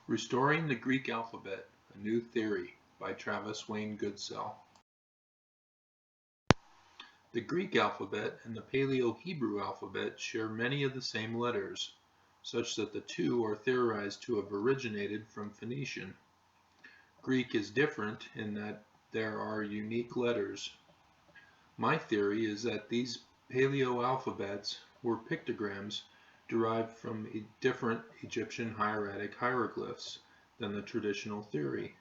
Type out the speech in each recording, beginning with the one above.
Restoring the Greek Alphabet, A New Theory by Travis Wayne Goodsell. The Greek alphabet and the Paleo-Hebrew alphabet share many of the same letters, such that the two are theorized to have originated from Phoenician. Greek is different in that there are unique letters. My theory is that these Paleo-alphabets were pictograms derived from different Egyptian hieratic hieroglyphs than the traditional theory.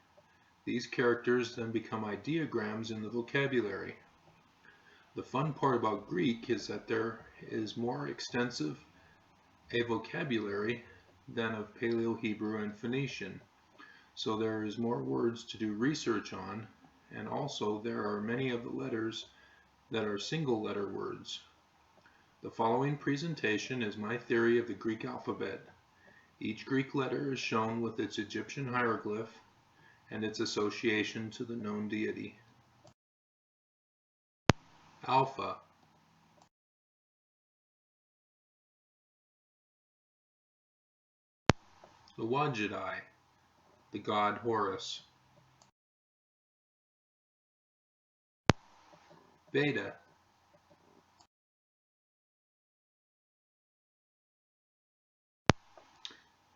These characters then become ideograms in the vocabulary. The fun part about Greek is that there is more extensive a vocabulary than of Paleo-Hebrew and Phoenician, so there is more words to do research on, and also there are many of the letters that are single letter words. The following presentation is my theory of the Greek alphabet. Each Greek letter is shown with its Egyptian hieroglyph and its association to the known deity. Alpha. The Wajidai, the god Horus. Beta.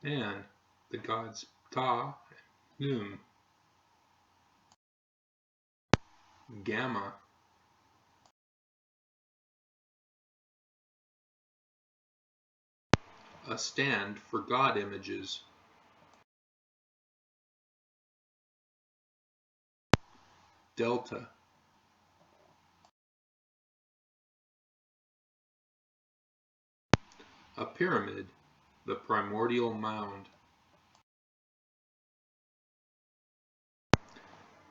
And the gods Ta and Num. Gamma. A stand for god images. Delta. A pyramid, the primordial mound.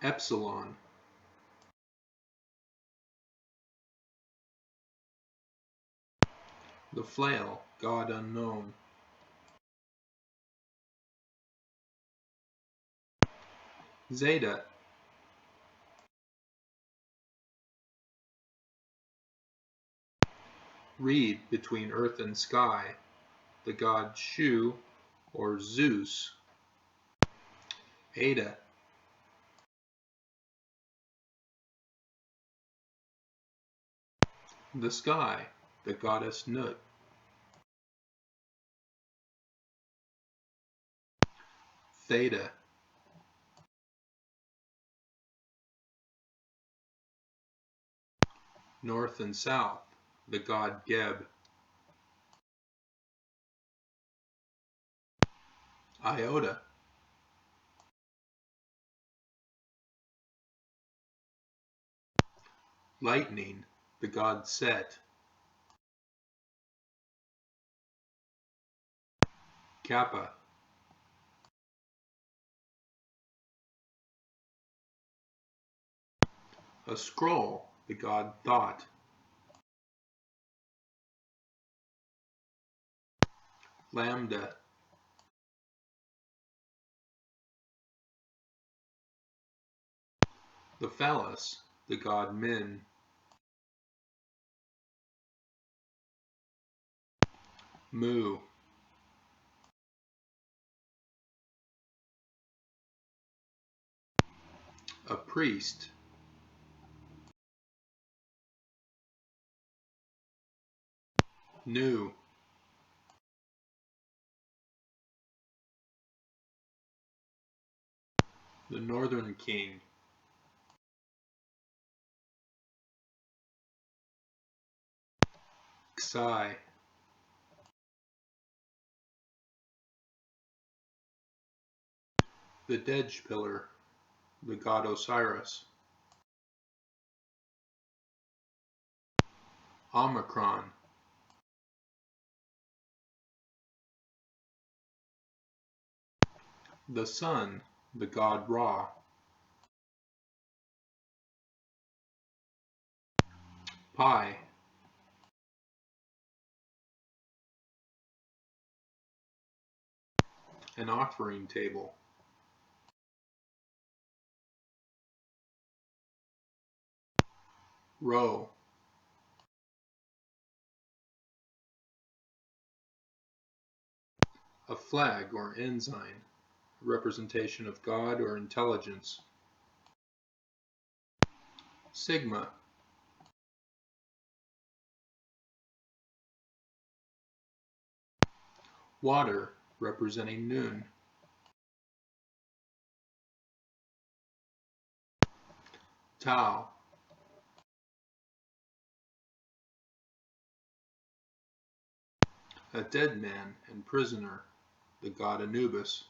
Epsilon. The flail, god unknown. Zeta. Reed between earth and sky, the god Shu or Zeus. Eta. The sky, the goddess Nut. Theta. North and south, the god Geb. Iota. Lightning, the god Set. Kappa. A scroll, the god Thought. Lambda. The phallus, the god Min. Mu. A priest. Nu. The northern king. Xi. The Dej pillar, the god Osiris. Omicron. The sun, the god Ra. Pi. An offering table. Rho. A flag or ensign. representation of God or intelligence. Sigma, water, representing noon. Tau, a dead man and prisoner, the god Anubis.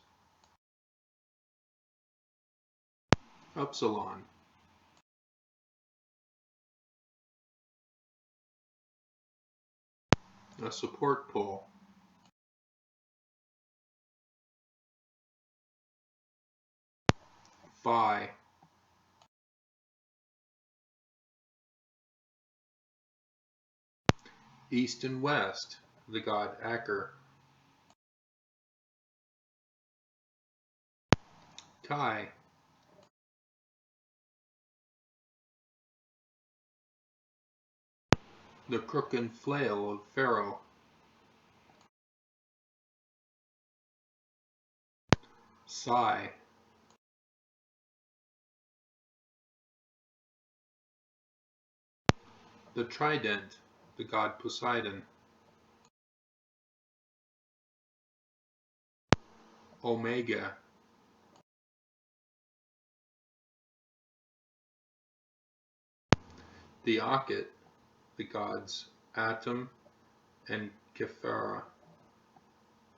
Upsilon, a support pole. Phi, east and west, the god Aker. Chi, the crook and flail of Pharaoh. Psi, the trident, the god Poseidon. Omega, the Akhet, the gods Atum and Kephara.